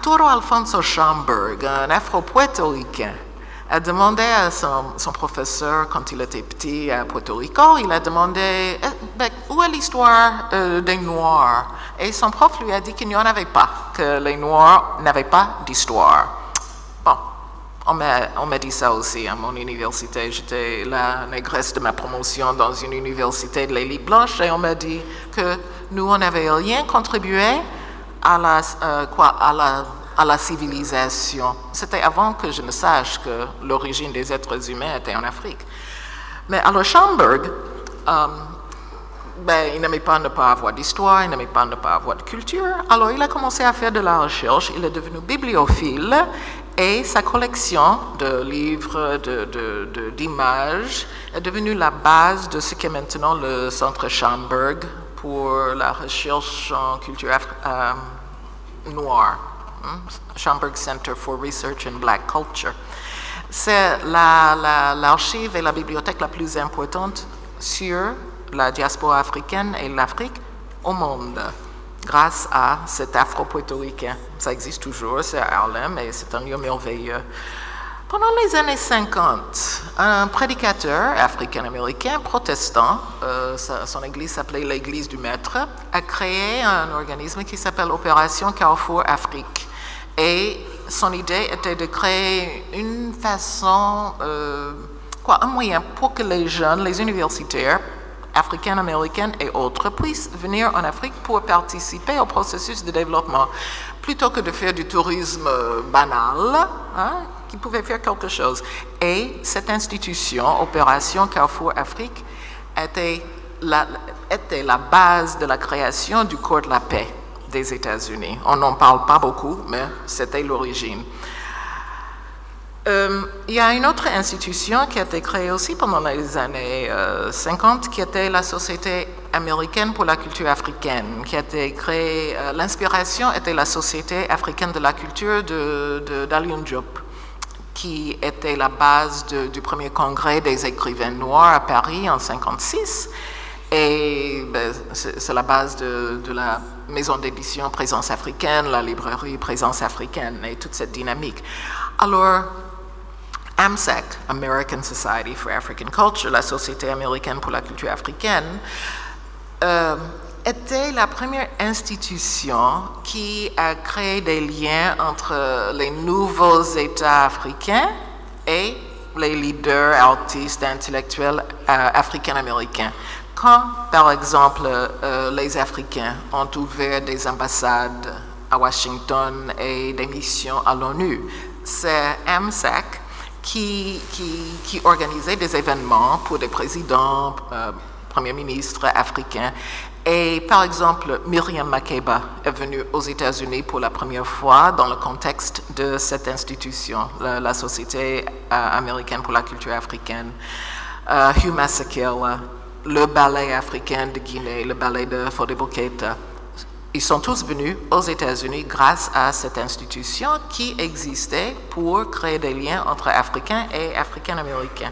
Arturo Alfonso Schomburg, un afro-puertoricain, a demandé à son professeur, quand il était petit à Puerto Rico, il a demandé où est l'histoire des Noirs? Et son prof lui a dit qu'il n'y en avait pas, que les Noirs n'avaient pas d'histoire. Bon, on m'a dit ça aussi à mon université. J'étais la négresse de ma promotion dans une université de l'élite blanche et on m'a dit que nous, on n'avait rien contribué à la civilisation. C'était avant que je ne sache que l'origine des êtres humains était en Afrique. Mais alors Schomburg, il n'aimait pas ne pas avoir d'histoire, il n'aimait pas ne pas avoir de culture. Alors il a commencé à faire de la recherche, il est devenu bibliophile et sa collection de livres, d'images est devenue la base de ce qu'est maintenant le Centre Schomburg pour la recherche en culture noire. Schomburg Center for Research in Black Culture. C'est l'archive et la bibliothèque la plus importante sur la diaspora africaine et l'Afrique au monde, grâce à cet afro-puertoricain. Ça existe toujours, c'est à Harlem et c'est un lieu merveilleux. Pendant les années 50, un prédicateur africain-américain protestant, son église s'appelait l'Église du Maître, a créé un organisme qui s'appelle Opération Carrefour Afrique. Et son idée était de créer une façon, un moyen pour que les jeunes, les universitaires, africains, américains et autres, puissent venir en Afrique pour participer au processus de développement, plutôt que de faire du tourisme banal, qui pouvait faire quelque chose. Et cette institution, Opération Carrefour Afrique, était la base de la création du Corps de la paix des États-Unis. On n'en parle pas beaucoup, mais c'était l'origine. Il y a une autre institution qui a été créée aussi pendant les années 50, qui était la Société américaine pour la culture africaine, qui a été créée, l'inspiration était la Société africaine de la culture d'Alioune Diop, qui était la base du premier congrès des écrivains noirs à Paris en 1956. Et c'est la base de la maison d'édition Présence africaine, la librairie Présence africaine et toute cette dynamique. Alors, AMSAC, American Society for African Culture, la Société américaine pour la culture africaine, était la première institution qui a créé des liens entre les nouveaux États africains et les leaders, artistes, intellectuels africains-américains. Quand, par exemple, les Africains ont ouvert des ambassades à Washington et des missions à l'ONU, c'est AMSAC qui organisait des événements pour des présidents, premiers ministres africains. Et par exemple, Miriam Makeba est venue aux États-Unis pour la première fois dans le contexte de cette institution, la Société américaine pour la culture africaine. Hugh Masekela, le ballet africain de Guinée, le ballet de Fodebo Keita, ils sont tous venus aux États-Unis grâce à cette institution qui existait pour créer des liens entre Africains et Africains-Américains.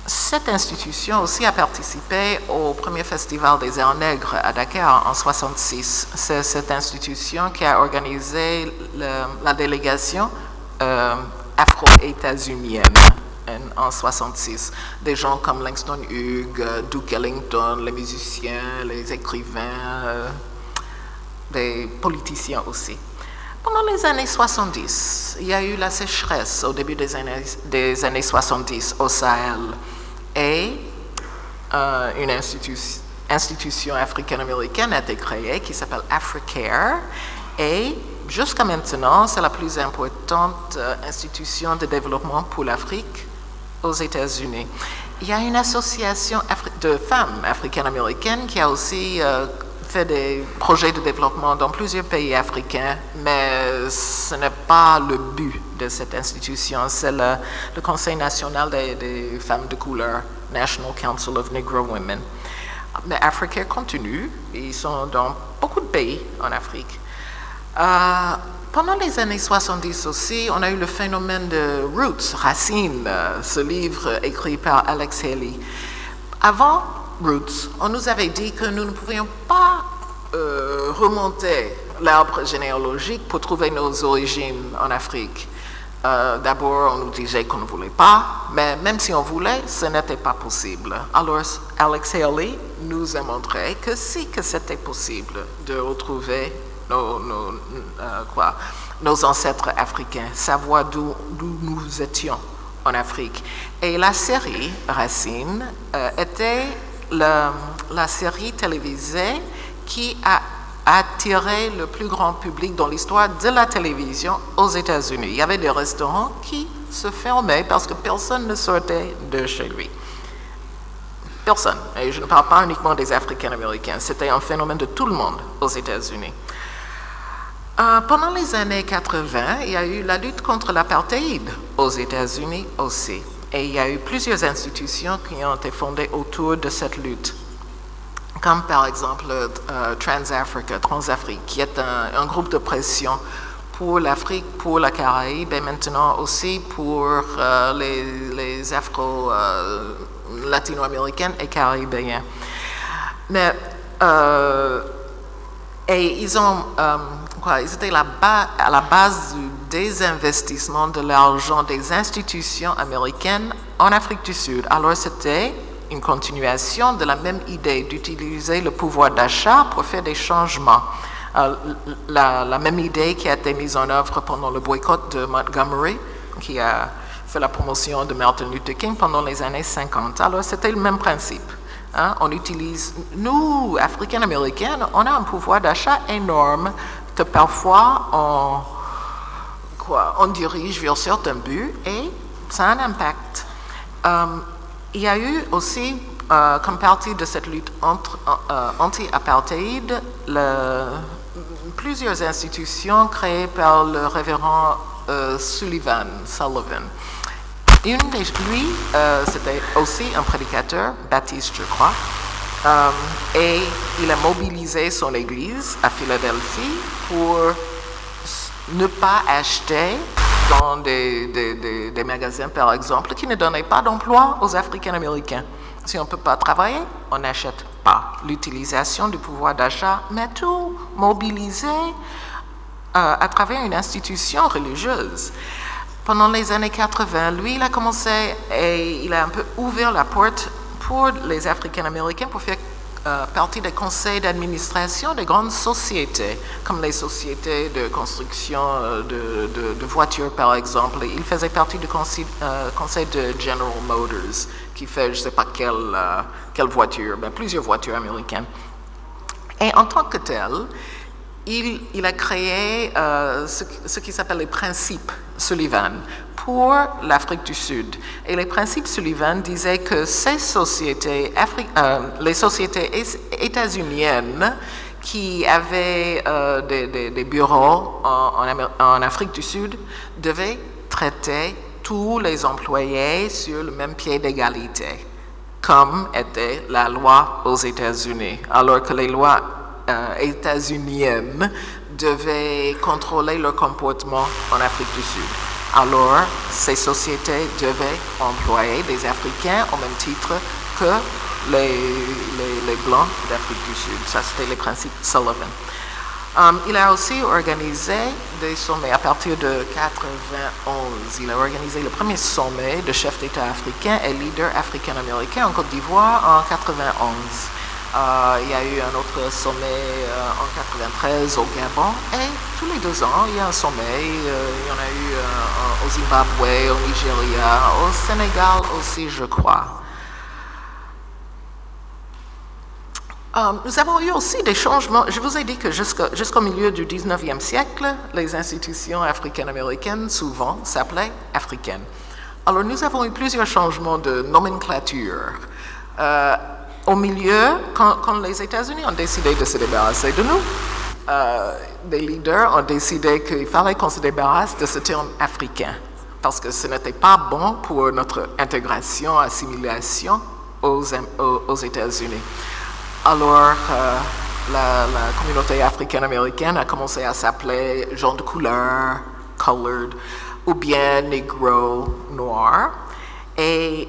Cette institution aussi a participé au premier festival des Arts Nègres à Dakar en 1966. C'est cette institution qui a organisé la délégation afro-états-unienne en 1966. Des gens comme Langston Hughes, Duke Ellington, les musiciens, les écrivains, des politiciens aussi. Pendant les années 70, il y a eu la sécheresse au début des années 70 au Sahel et une institution africaine-américaine a été créée qui s'appelle Africare et jusqu'à maintenant, c'est la plus importante institution de développement pour l'Afrique aux États-Unis. Il y a une association de femmes africaines-américaines qui a aussi fait des projets de développement dans plusieurs pays africains, mais ce n'est pas le but de cette institution. C'est le Conseil national des femmes de couleur, National Council of Negro Women. Mais Africa continue, ils sont dans beaucoup de pays en Afrique. Pendant les années 70 aussi, on a eu le phénomène de Roots, Racines, ce livre écrit par Alex Haley. Avant Roots, on nous avait dit que nous ne pouvions pas remonter l'arbre généalogique pour trouver nos origines en Afrique. D'abord, on nous disait qu'on ne voulait pas, mais même si on voulait, ce n'était pas possible. Alors, Alex Haley nous a montré que si, que c'était possible de retrouver nos ancêtres africains, savoir d'où nous étions en Afrique. Et la série Racine était la série télévisée qui a attiré le plus grand public dans l'histoire de la télévision aux États-Unis. Il y avait des restaurants qui se fermaient parce que personne ne sortait de chez lui. Personne. Et je ne parle pas uniquement des Africains-Américains. C'était un phénomène de tout le monde aux États-Unis. Pendant les années 80, il y a eu la lutte contre l'apartheid aux États-Unis aussi. Et il y a eu plusieurs institutions qui ont été fondées autour de cette lutte. Comme par exemple Transafrique, qui est un groupe de pression pour l'Afrique, pour la Caraïbe et maintenant aussi pour les Afro-latino-américains et caribéens. Mais, et ils étaient à la base du désinvestissement de l'argent des institutions américaines en Afrique du Sud. Alors c'était une continuation de la même idée d'utiliser le pouvoir d'achat pour faire des changements. La même idée qui a été mise en œuvre pendant le boycott de Montgomery, qui a fait la promotion de Martin Luther King pendant les années 50. Alors c'était le même principe. Hein? On utilise, nous, Africains-Américains, on a un pouvoir d'achat énorme que parfois on dirige vers certains buts et ça a un impact. Il y a eu aussi, comme partie de cette lutte anti-apartheid, plusieurs institutions créées par le révérend Sullivan. Lui, c'était aussi un prédicateur, baptiste, je crois, et il a mobilisé son église à Philadelphie pour ne pas acheter dans des magasins, par exemple, qui ne donnaient pas d'emploi aux Africains-Américains. Si on ne peut pas travailler, on n'achète pas. L'utilisation du pouvoir d'achat, mais tout mobilisé à travers une institution religieuse. Pendant les années 80, lui, il a commencé et il a un peu ouvert la porte pour les Africains-Américains pour faire partie des conseils d'administration des grandes sociétés, comme les sociétés de construction de voitures, par exemple. Il faisait partie du conseil de General Motors, qui fait, je ne sais pas quelle voiture, mais plusieurs voitures américaines. Et en tant que tel, il a créé ce qui s'appelle les principes Sullivan pour l'Afrique du Sud. Et les principes Sullivan disaient que ces sociétés, les sociétés états-uniennes qui avaient des bureaux en Afrique du Sud devaient traiter tous les employés sur le même pied d'égalité, comme était la loi aux États-Unis, alors que les lois états-uniennes devaient contrôler leur comportement en Afrique du Sud. Alors, ces sociétés devaient employer des Africains au même titre que les Blancs d'Afrique du Sud. Ça, c'était les principes Sullivan. Il a aussi organisé des sommets à partir de 1991. Il a organisé le premier sommet de chefs d'État africains et leaders africains-américains en Côte d'Ivoire en 1991. Il y a eu un autre sommet en 1993 au Gabon et tous les 2 ans, il y a un sommet. Il y en a eu au Zimbabwe, au Nigeria, au Sénégal aussi, je crois. Nous avons eu aussi des changements. Je vous ai dit que jusqu'au milieu du 19e siècle, les institutions africaines-américaines souvent s'appelaient africaines. Alors nous avons eu plusieurs changements de nomenclature. Au milieu, quand les États-Unis ont décidé de se débarrasser de nous, des leaders ont décidé qu'il fallait qu'on se débarrasse de ce terme africain, parce que ce n'était pas bon pour notre intégration, assimilation aux États-Unis. Alors, la communauté africaine-américaine a commencé à s'appeler gens de couleur, colored, ou bien négro, noir. Et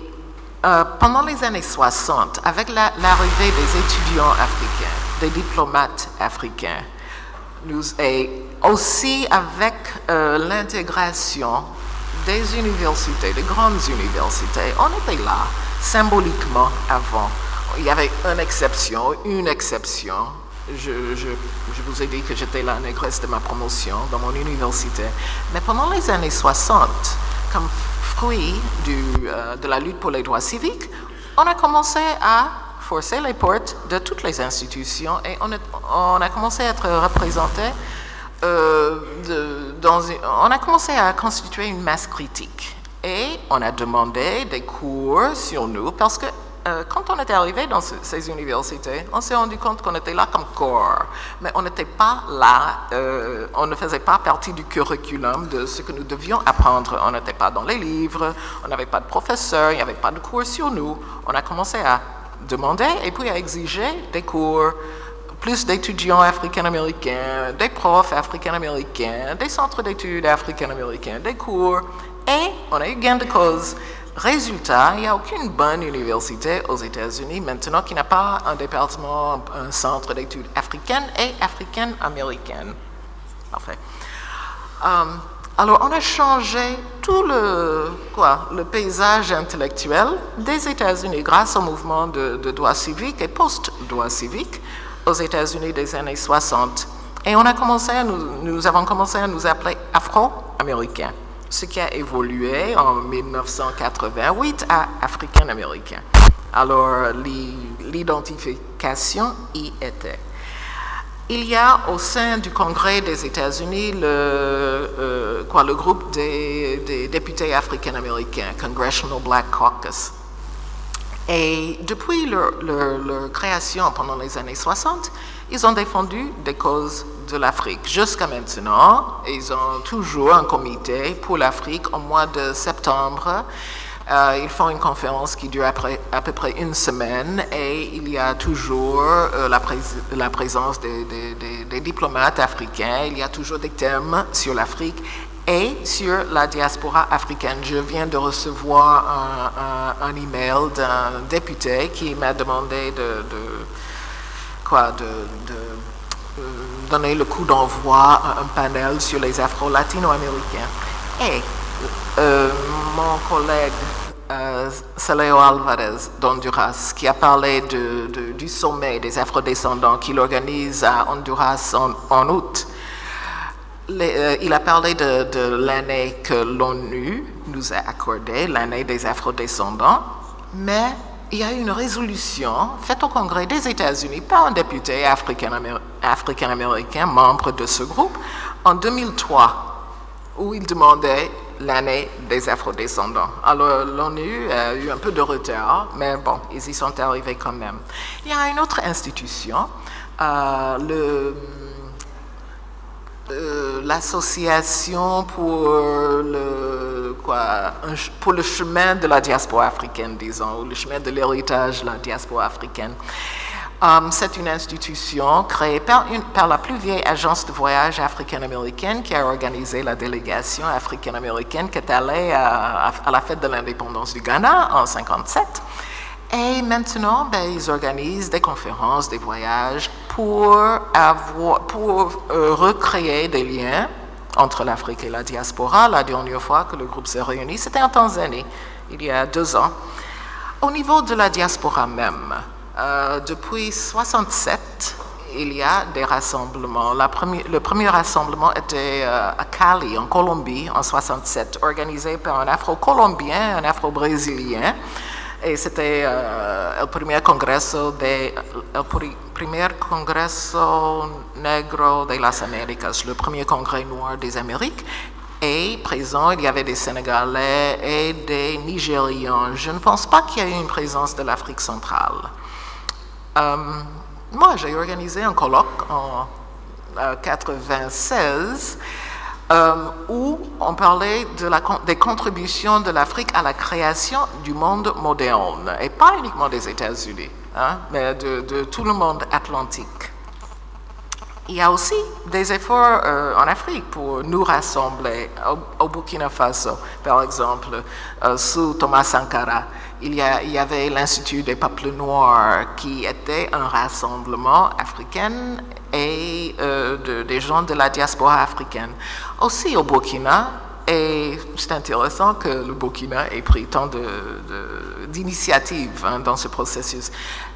pendant les années 60, avec l'arrivée des étudiants africains, des diplomates africains, et aussi avec l'intégration des universités, des grandes universités, on était là symboliquement avant. Il y avait une exception. Je vous ai dit que j'étais la négresse de ma promotion dans mon université. Mais pendant les années 60, comme fruit de la lutte pour les droits civiques, on a commencé à forcer les portes de toutes les institutions et on a commencé à être représenté. On a commencé à constituer une masse critique et on a demandé des cours sur nous parce que quand on est arrivé dans ces universités, on s'est rendu compte qu'on était là comme corps, mais on n'était pas là, on ne faisait pas partie du curriculum de ce que nous devions apprendre. On n'était pas dans les livres, on n'avait pas de professeur, il n'y avait pas de cours sur nous. On a commencé à demander et puis à exiger des cours, plus d'étudiants africains-américains, des profs africains-américains, des centres d'études africains-américains, des cours, et on a eu gain de cause. Résultat, il n'y a aucune bonne université aux États-Unis maintenant qui n'a pas un département, un centre d'études africaines et africaines-américaines. Parfait. Alors, on a changé tout le paysage intellectuel des États-Unis grâce au mouvement de droits civiques et post-droits civiques aux États-Unis des années 60. Et nous avons commencé à nous appeler Afro-Américains, ce qui a évolué en 1988 à Africain-Américain. Alors, l'identification y était. Il y a au sein du Congrès des États-Unis le groupe des députés africains-américains, Congressional Black Caucus. Et depuis leur création pendant les années 60, ils ont défendu des causes de l'Afrique. Jusqu'à maintenant, ils ont toujours un comité pour l'Afrique au mois de septembre. Ils font une conférence qui dure à peu près une semaine et il y a toujours la présence des diplomates africains. Il y a toujours des thèmes sur l'Afrique et sur la diaspora africaine. Je viens de recevoir un email d'un député qui m'a demandé de donner le coup d'envoi à un panel sur les Afro-Latino-Américains. Et mon collègue Celio Alvarez d'Honduras, qui a parlé du sommet des Afro-descendants qu'il organise à Honduras en août, il a parlé de l'année que l'ONU nous a accordée, l'année des Afro-descendants, mais il y a une résolution faite au Congrès des États-Unis par un député africain-américain, membre de ce groupe, en 2003, où il demandait l'année des Afro-descendants. Alors l'ONU a eu un peu de retard, mais bon, ils y sont arrivés quand même. Il y a une autre institution, l'association pour le chemin de la diaspora africaine, disons, ou le chemin de l'héritage de la diaspora africaine. C'est une institution créée par la plus vieille agence de voyage africaine-américaine qui a organisé la délégation africaine-américaine qui est allée à la fête de l'indépendance du Ghana en 1957. Et maintenant, ils organisent des conférences, des voyages pour recréer des liens entre l'Afrique et la diaspora. La dernière fois que le groupe s'est réuni, c'était en Tanzanie, il y a 2 ans. Au niveau de la diaspora même, depuis 1967, il y a des rassemblements. Le premier rassemblement était à Cali, en Colombie, en 1967, organisé par un Afro-Colombien, un Afro-Brésilien. Et c'était le premier congreso negro de las Américas, le premier congrès noir des Amériques. Et présent, il y avait des Sénégalais et des Nigérians. Je ne pense pas qu'il y ait eu une présence de l'Afrique centrale. Moi, j'ai organisé un colloque en 1996 où on parlait des contributions de l'Afrique à la création du monde moderne, et pas uniquement des États-Unis, mais de tout le monde atlantique. il y a aussi des efforts en Afrique pour nous rassembler. Au Burkina Faso, par exemple, sous Thomas Sankara, il y avait l'Institut des peuples noirs qui était un rassemblement africain et des gens de la diaspora africaine. Aussi au Burkina, et c'est intéressant que le Burkina ait pris tant d'initiatives dans ce processus.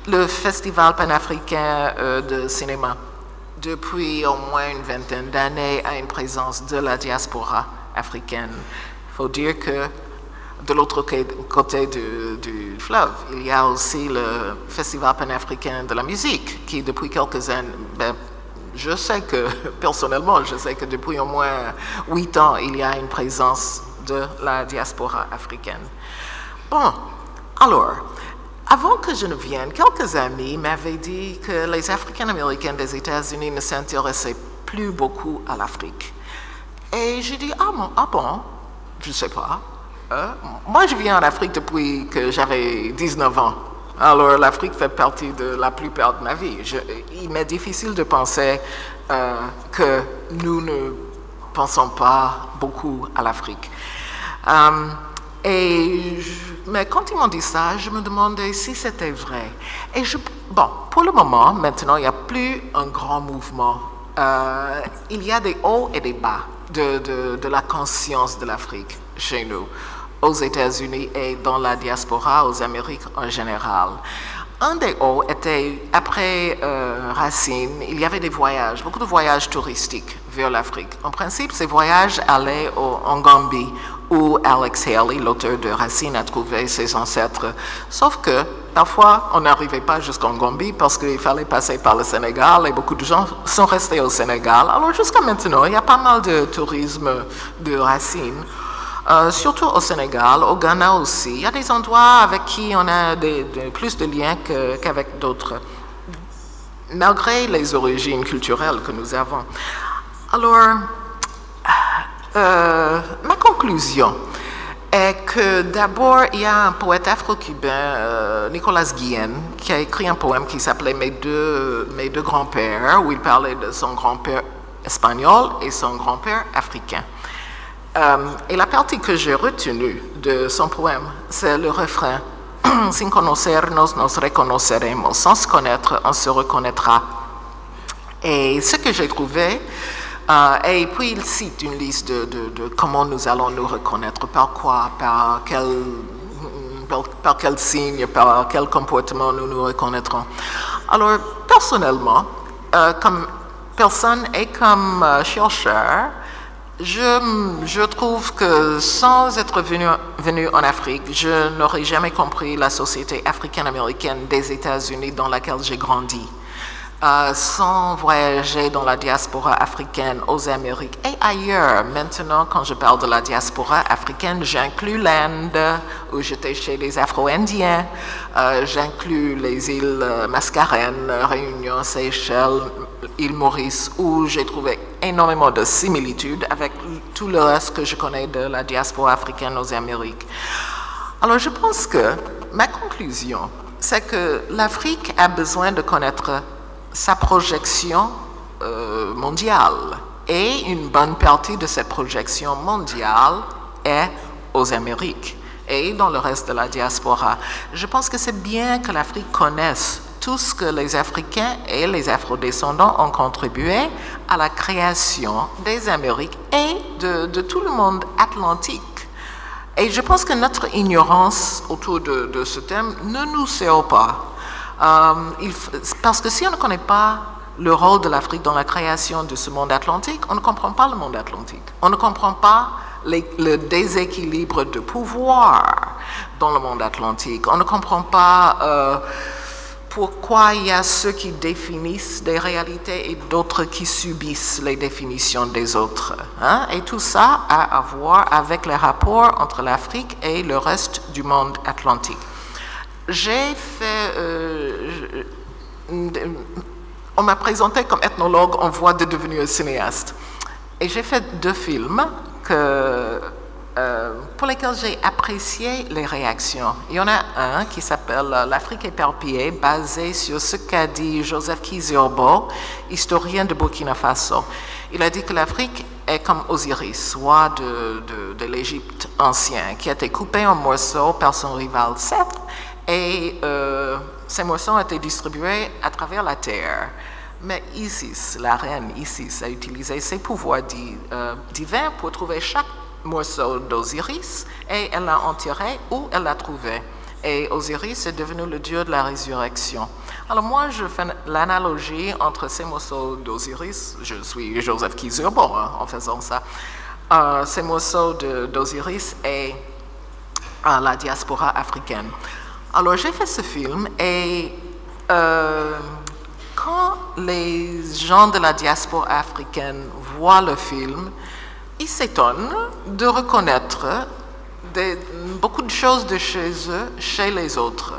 Le Festival panafricain de cinéma, depuis au moins une vingtaine d'années, a une présence de la diaspora africaine. Il faut dire que de l'autre côté du fleuve, il y a aussi le Festival panafricain de la musique, qui depuis quelques années, je sais que, personnellement, je sais que depuis au moins 8 ans, il y a une présence de la diaspora africaine. Bon, alors, avant que je ne vienne, quelques amis m'avaient dit que les Africains-Américains des États-Unis ne s'intéressaient plus beaucoup à l'Afrique. Et j'ai dit, ah bon, je ne sais pas. Moi, je viens en Afrique depuis que j'avais 19 ans. Alors, l'Afrique fait partie de la plupart de ma vie. Il m'est difficile de penser que nous ne pensons pas beaucoup à l'Afrique. Mais quand ils m'ont dit ça, je me demandais si c'était vrai. Et bon, pour le moment, maintenant, il n'y a plus un grand mouvement. Il y a des hauts et des bas de la conscience de l'Afrique chez nous, aux États-Unis et dans la diaspora, aux Amériques en général. Un des hauts était, après Racine, il y avait des voyages, beaucoup de voyages touristiques vers l'Afrique. En principe, ces voyages allaient en Gambie, où Alex Haley, l'auteur de Racine, a trouvé ses ancêtres. Sauf que, parfois, on n'arrivait pas jusqu'en Gambie parce qu'il fallait passer par le Sénégal et beaucoup de gens sont restés au Sénégal. Alors, jusqu'à maintenant, il y a pas mal de tourisme de Racine. Surtout au Sénégal, au Ghana aussi. Il y a des endroits avec qui on a plus de liens qu'avec d'autres, malgré les origines culturelles que nous avons. Alors, ma conclusion est que d'abord, il y a un poète afro-cubain, Nicolas Guillen, qui a écrit un poème qui s'appelait Mes deux grands-pères, où il parlait de son grand-père espagnol et son grand-père africain. Et la partie que j'ai retenue de son poème, c'est le refrain « Sin conocernos, nos reconoceremos » « Sans se connaître, on se reconnaîtra ». Et ce que j'ai trouvé, et puis il cite une liste de comment nous allons nous reconnaître, par quoi, par quel signe, par quel comportement nous nous reconnaîtrons. Alors, personnellement, comme personne et comme chercheur, je trouve que sans être venu en Afrique, je n'aurais jamais compris la société africaine-américaine des États-Unis dans laquelle j'ai grandi. Sans voyager dans la diaspora africaine aux Amériques et ailleurs. Maintenant, quand je parle de la diaspora africaine, j'inclus l'Inde, où j'étais chez les Afro-Indiens, j'inclus les îles Mascarenes, Réunion, Seychelles, île Maurice, où j'ai trouvé énormément de similitudes avec tout le reste que je connais de la diaspora africaine aux Amériques. Alors, je pense que ma conclusion, c'est que l'Afrique a besoin de connaître sa projection mondiale. Et une bonne partie de cette projection mondiale est aux Amériques et dans le reste de la diaspora. Je pense que c'est bien que l'Afrique connaisse tout ce que les Africains et les Afrodescendants ont contribué à la création des Amériques et de tout le monde atlantique. Et je pense que notre ignorance autour de ce thème ne nous sert pas. Parce que si on ne connaît pas le rôle de l'Afrique dans la création de ce monde atlantique, on ne comprend pas le monde atlantique. On ne comprend pas le déséquilibre de pouvoir dans le monde atlantique. On ne comprend pas pourquoi il y a ceux qui définissent des réalités et d'autres qui subissent les définitions des autres. Hein? Et tout ça a à voir avec les rapports entre l'Afrique et le reste du monde atlantique. J'ai fait, on m'a présenté comme ethnologue en voie de devenir cinéaste. Et j'ai fait 2 films que pour lesquels j'ai apprécié les réactions. Il y en a un qui s'appelle L'Afrique éparpillée, basé sur ce qu'a dit Joseph Kizerbo, historien de Burkina Faso. Il a dit que l'Afrique est comme Osiris, roi de l'Égypte ancien, qui a été coupé en morceaux par son rival Seth, et ces morceaux ont été distribués à travers la terre. Mais Isis, la reine Isis, a utilisé ses pouvoirs divins pour trouver chaque morceau d'Osiris et elle l'a enterré où elle l'a trouvé. Et Osiris est devenu le dieu de la résurrection. Alors moi, je fais l'analogie entre ces morceaux d'Osiris, je suis Joseph Kizerbo en faisant ça, ces morceaux d'Osiris et la diaspora africaine. Alors j'ai fait ce film et quand les gens de la diaspora africaine voient le film, ils s'étonnent de reconnaître beaucoup de choses de chez eux, chez les autres.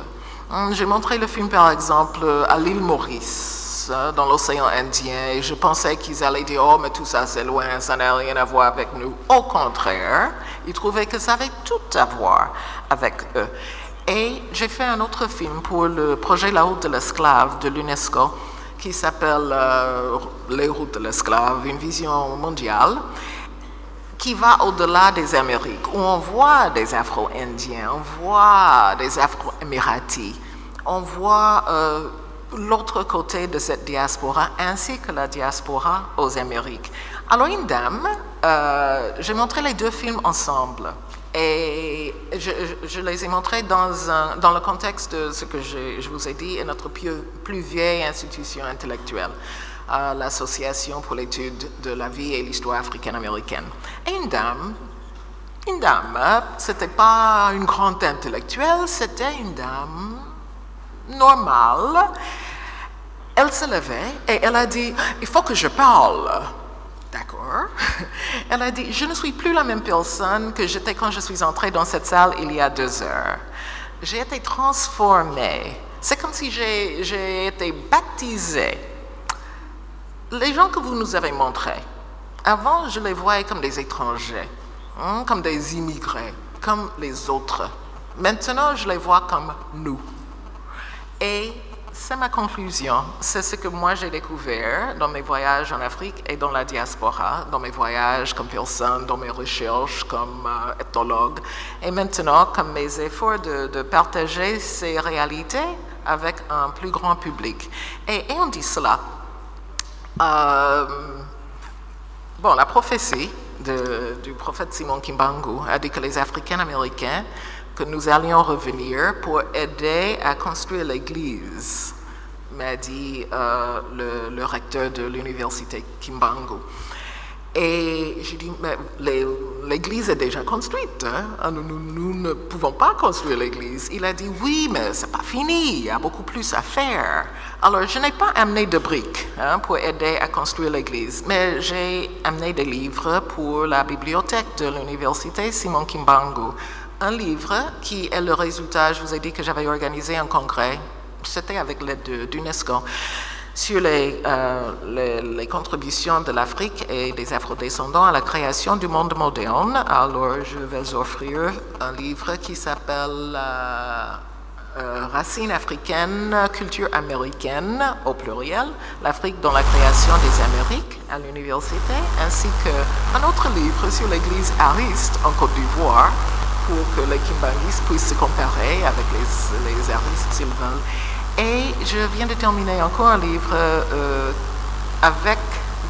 J'ai montré le film, par exemple, à l'île Maurice, dans l'océan Indien, et je pensais qu'ils allaient dire « Oh, mais tout ça, c'est loin, ça n'a rien à voir avec nous. » Au contraire, ils trouvaient que ça avait tout à voir avec eux. Et j'ai fait un autre film pour le projet La Route de l'Esclave de l'UNESCO, qui s'appelle Les Routes de l'Esclave, une vision mondiale, qui va au-delà des Amériques, où on voit des Afro-Indiens, on voit des Afro-Émiratis, on voit l'autre côté de cette diaspora, ainsi que la diaspora aux Amériques. Alors, une dame, j'ai montré les deux films ensemble, et je les ai montrés dans le contexte de ce que je vous ai dit, est notre plus vieille institution intellectuelle, l'Association pour l'étude de la vie et l'histoire africaine-américaine. Et une dame, c'était pas une grande intellectuelle, c'était une dame normale. Elle se levait et elle a dit « Il faut que je parle ». D'accord. Elle a dit « Je ne suis plus la même personne que j'étais quand je suis entrée dans cette salle il y a 2 heures. J'ai été transformée. C'est comme si j'ai été baptisée. Les gens que vous nous avez montrés, avant, je les voyais comme des étrangers, comme des immigrés, comme les autres. Maintenant, je les vois comme nous. Et c'est ma conclusion. C'est ce que moi j'ai découvert dans mes voyages en Afrique et dans la diaspora, dans mes voyages comme personne, dans mes recherches comme ethnologue, et maintenant comme mes efforts de partager ces réalités avec un plus grand public. Et on dit cela. Bon, la prophétie du prophète Simon Kimbangu a dit que les Africains américains, que nous allions revenir pour aider à construire l'Église, m'a dit le recteur de l'université Kimbangu. Et j'ai dit, mais l'Église est déjà construite, hein? Nous ne pouvons pas construire l'Église. Il a dit, oui, mais c'est pas fini, il y a beaucoup plus à faire. Alors, je n'ai pas amené de briques pour aider à construire l'Église, mais j'ai amené des livres pour la bibliothèque de l'université Simon Kimbangu. Un livre qui est le résultat, je vous ai dit que j'avais organisé un congrès, c'était avec l'aide d'UNESCO, sur les contributions de l'Afrique et des Afro-descendants à la création du monde moderne. Alors, je vais offrir un livre qui s'appelle Racines africaines, culture américaine, au pluriel, l'Afrique dans la création des Amériques à l'université, ainsi qu'un autre livre sur l'église ariste en Côte d'Ivoire, pour que les Kimbanguistes puissent se comparer avec les aristes s'ils veulent. Et je viens de terminer encore un livre avec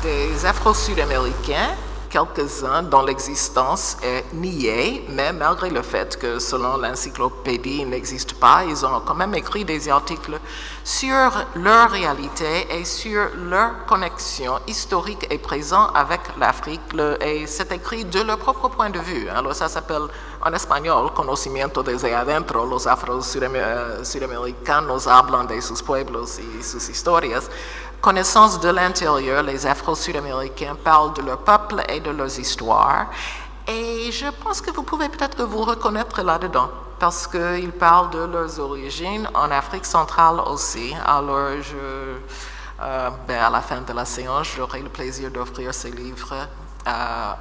des Afro-Sud-Américains, quelques-uns dont l'existence est niée, mais malgré le fait que selon l'encyclopédie ils n'existent pas, ils ont quand même écrit des articles sur leur réalité et sur leur connexion historique et présente avec l'Afrique, et c'est écrit de leur propre point de vue. Alors ça s'appelle en espagnol Conocimiento desde adentro, los afro-sudamericanos hablan de sus pueblos y sus historias. Connaissance de l'intérieur, les Afro-Sud-Américains parlent de leur peuple et de leurs histoires. Et je pense que vous pouvez peut-être vous reconnaître là-dedans, parce qu'ils parlent de leurs origines en Afrique centrale aussi. Alors, à la fin de la séance, j'aurai le plaisir d'offrir ces livres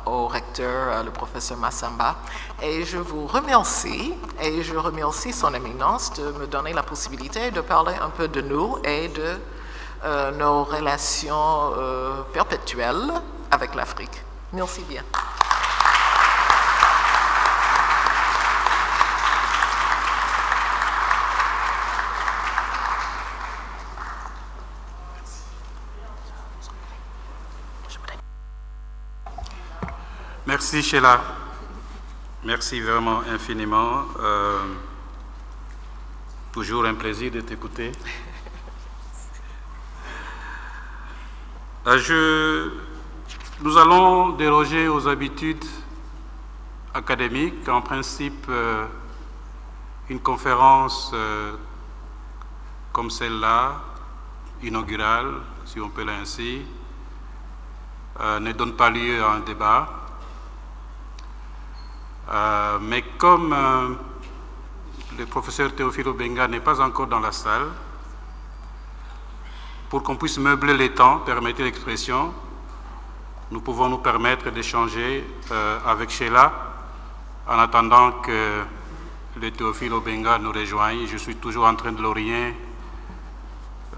au recteur, le professeur Massamba. Et je vous remercie, et je remercie son éminence de me donner la possibilité de parler un peu de nous et de nos relations perpétuelles avec l'Afrique. Merci bien. Merci Sheila, merci vraiment infiniment. Toujours un plaisir de t'écouter. Nous allons déroger aux habitudes académiques. En principe, une conférence comme celle-là, inaugurale, si on peut l'ainsi, ne donne pas lieu à un débat. Mais comme le professeur Théophile Obenga n'est pas encore dans la salle, pour qu'on puisse meubler les temps, permettez l'expression, nous pouvons nous permettre d'échanger avec Sheila en attendant que le Théophile Obenga nous rejoigne. Je suis toujours en train de l'orienter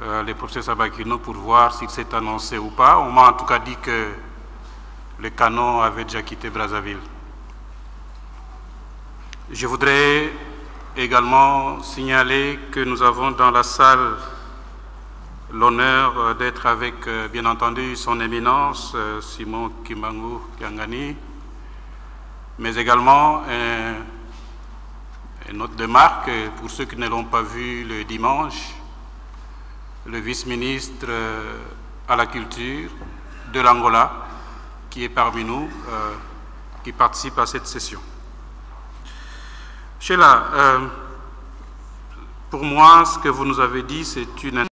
le professeur Sabakino pour voir s'il s'est annoncé ou pas. On m'a en tout cas dit que le canon avait déjà quitté Brazzaville. Je voudrais également signaler que nous avons dans la salle l'honneur d'être avec, bien entendu, son éminence, Simon Kimbangu Kiangani, mais également une note de marque, pour ceux qui ne l'ont pas vu le dimanche, le vice-ministre à la culture de l'Angola, qui est parmi nous, qui participe à cette session. Sheila, pour moi, ce que vous nous avez dit, c'est une